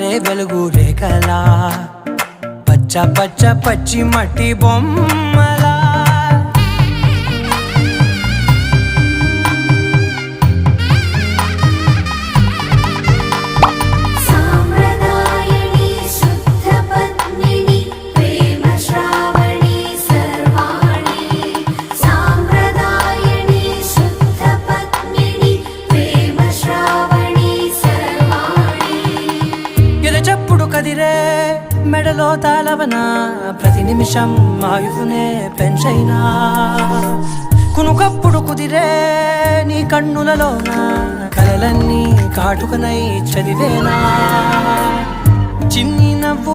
పారే వెలుగు రేఖలా పచ్చ పచ్చ పచ్చి మట్టి బొమ్మలా కదిరే మెడలో తాళవన ప్రతి నిమిషం ఆయుధునే పెంచైనా కునుకప్పుడు కుదిరే నీ కన్నులలోన కలలన్నీ కాటుకనై చదివేనా